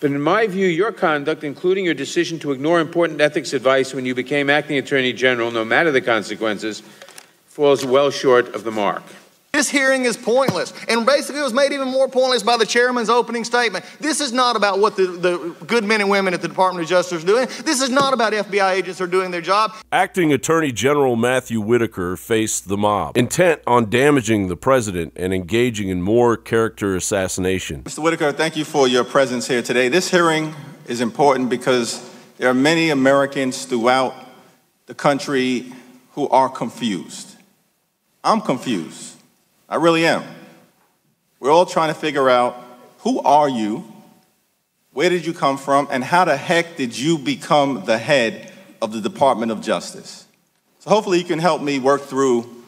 But in my view, your conduct, including your decision to ignore important ethics advice when you became acting Attorney General, no matter the consequences, falls well short of the mark. This hearing is pointless, and basically it was made even more pointless by the chairman's opening statement. This is not about what the good men and women at the Department of Justice are doing. This is not about FBI agents who are doing their job. Acting Attorney General Matthew Whitaker faced the mob, intent on damaging the president and engaging in more character assassination. Mr. Whitaker, thank you for your presence here today. This hearing is important because there are many Americans throughout the country who are confused. I'm confused. I really am. We're all trying to figure out, who are you, where did you come from, and how the heck did you become the head of the Department of Justice? So hopefully you can help me work through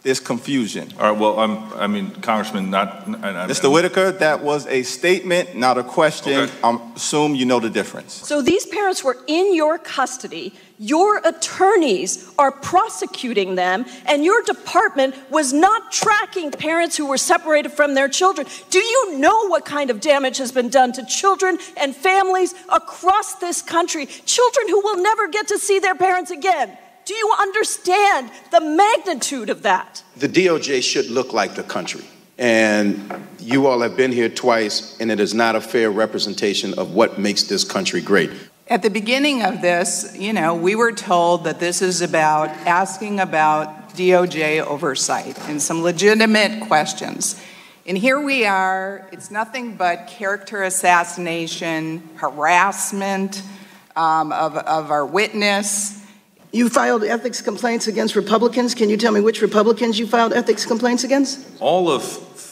this confusion. All right, well, Congressman, Mr. Whitaker, that was a statement, not a question. Okay. I assume you know the difference. So these parents were in your custody, your attorneys are prosecuting them, and your department was not tracking parents who were separated from their children. Do you know what kind of damage has been done to children and families across this country? Children who will never get to see their parents again. Do you understand the magnitude of that? The DOJ should look like the country. And you all have been here twice, and it is not a fair representation of what makes this country great. At the beginning of this, we were told that this is about asking about DOJ oversight and some legitimate questions. And here we are, it's nothing but character assassination, harassment of our witness. You filed ethics complaints against Republicans. Can you tell me which Republicans you filed ethics complaints against?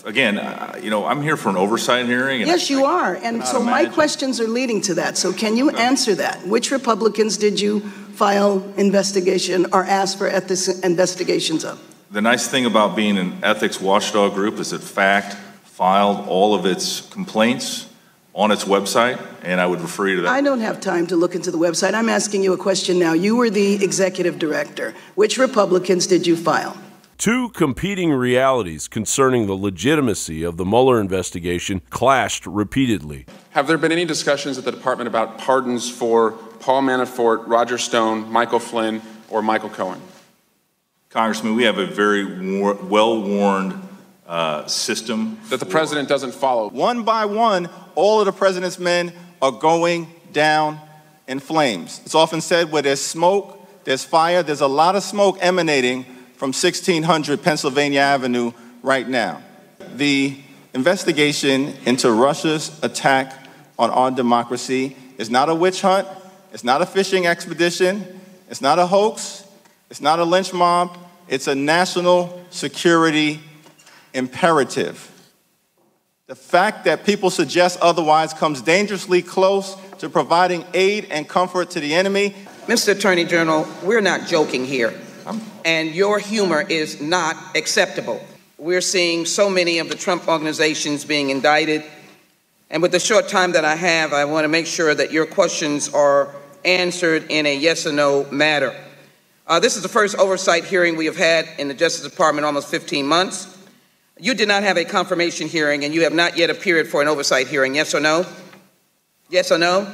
Again, I'm here for an oversight hearing. And yes, you are. And so my questions are leading to that. So can you answer that? Which Republicans did you file investigation or ask for ethics investigations of? The nice thing about being an ethics watchdog group is that FACT filed all of its complaints on its website, and I would refer you to that. I don't have time to look into the website. I'm asking you a question now. You were the executive director. Which Republicans did you file? Two competing realities concerning the legitimacy of the Mueller investigation clashed repeatedly. Have there been any discussions at the department about pardons for Paul Manafort, Roger Stone, Michael Flynn, or Michael Cohen? Congressman, we have a very well-worn system that the president doesn't follow. One by one, all of the president's men are going down in flames. It's often said where there's smoke, there's fire. There's a lot of smoke emanating from 1600 Pennsylvania Avenue right now. The investigation into Russia's attack on our democracy is not a witch hunt. It's not a fishing expedition. It's not a hoax. It's not a lynch mob. It's a national security imperative. The fact that people suggest otherwise comes dangerously close to providing aid and comfort to the enemy. Mr. Attorney General, we're not joking here, and your humor is not acceptable. We're seeing so many of the Trump organizations being indicted, and with the short time that I have, I want to make sure that your questions are answered in a yes or no matter. This is the first oversight hearing we have had in the Justice Department in almost 15 months. You did not have a confirmation hearing, and you have not yet appeared for an oversight hearing. Yes or no? Yes or no?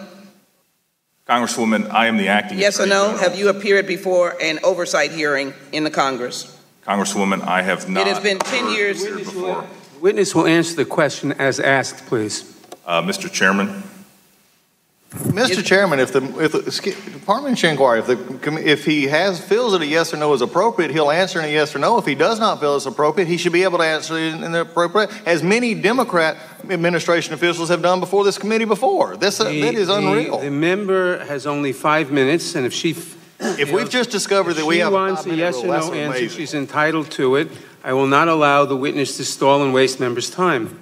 Congresswoman, I am the acting Yes or Attorney no? General. Have you appeared before an oversight hearing in the Congress? Congresswoman, I have not. It has been 10 years. Before. Witness will answer the question as asked, please. Mr. Chairman. Mr. Chairman, if the Department inquiry, if he feels that a yes or no is appropriate, he'll answer in a yes or no. If he does not feel it's appropriate, he should be able to answer in the appropriate, as many Democrat administration officials have done before this committee before. That is unreal. The member has only 5 minutes, and if we've just discovered that we have wants a yes or no answer, she's entitled to it. I will not allow the witness to stall and waste members' time.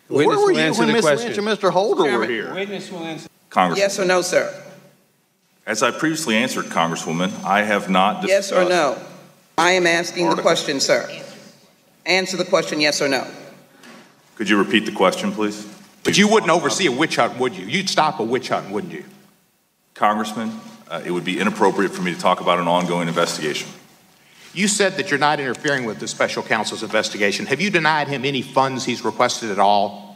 Where were you when Ms. Lynch and Mr. Holder were here? Witness will answer. Congressman. Yes or no, sir? As I previously answered, Congresswoman, I have not discussed. Yes or no? I am asking the question, sir. Answer the question, yes or no. Could you repeat the question, please? But you wouldn't oversee a witch hunt, would you? You'd stop a witch hunt, wouldn't you? Congressman, it would be inappropriate for me to talk about an ongoing investigation. You said that you're not interfering with the special counsel's investigation. Have you denied him any funds he's requested at all?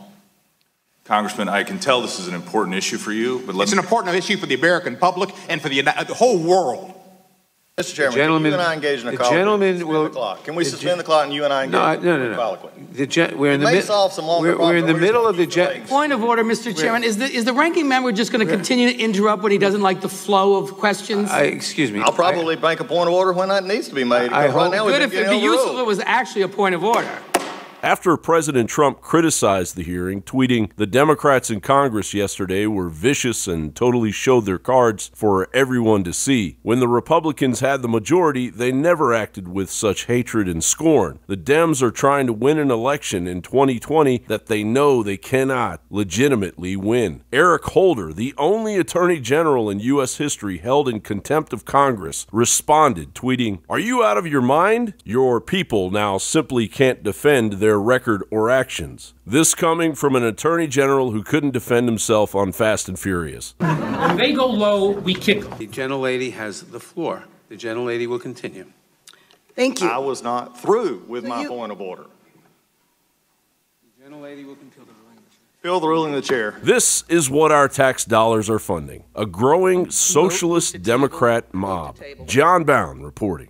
Congressman, I can tell this is an important issue for you, but It's an important issue for the American public and for the whole world. Mr. Chairman, can you and I engage in a colloquy? Gentleman will. Can we suspend the clock and you and I engage in a colloquy? We're in the middle of the Point of order, Mr. Chairman. Is the ranking member just going to continue to interrupt when he doesn't like the flow of questions? Excuse me. I'll probably make a point of order when that needs to be made. Right now, good if it'd be useful if it was actually a point of order. After President Trump criticized the hearing, tweeting, "The Democrats in Congress yesterday were vicious and totally showed their cards for everyone to see. When the Republicans had the majority, they never acted with such hatred and scorn. The Dems are trying to win an election in 2020 that they know they cannot legitimately win." Eric Holder, the only Attorney General in U.S. history held in contempt of Congress, responded, tweeting, "Are you out of your mind? Your people now simply can't defend their record or actions." This coming from an Attorney General who couldn't defend himself on Fast and Furious. When they go low, we kick them. The gentlelady has the floor. The gentlelady will continue. Thank you. I was not through with my point of order. The gentlelady will continue. Fill the ruling of the chair. This is what our tax dollars are funding. A growing socialist Democrat mob. John Bowne reporting.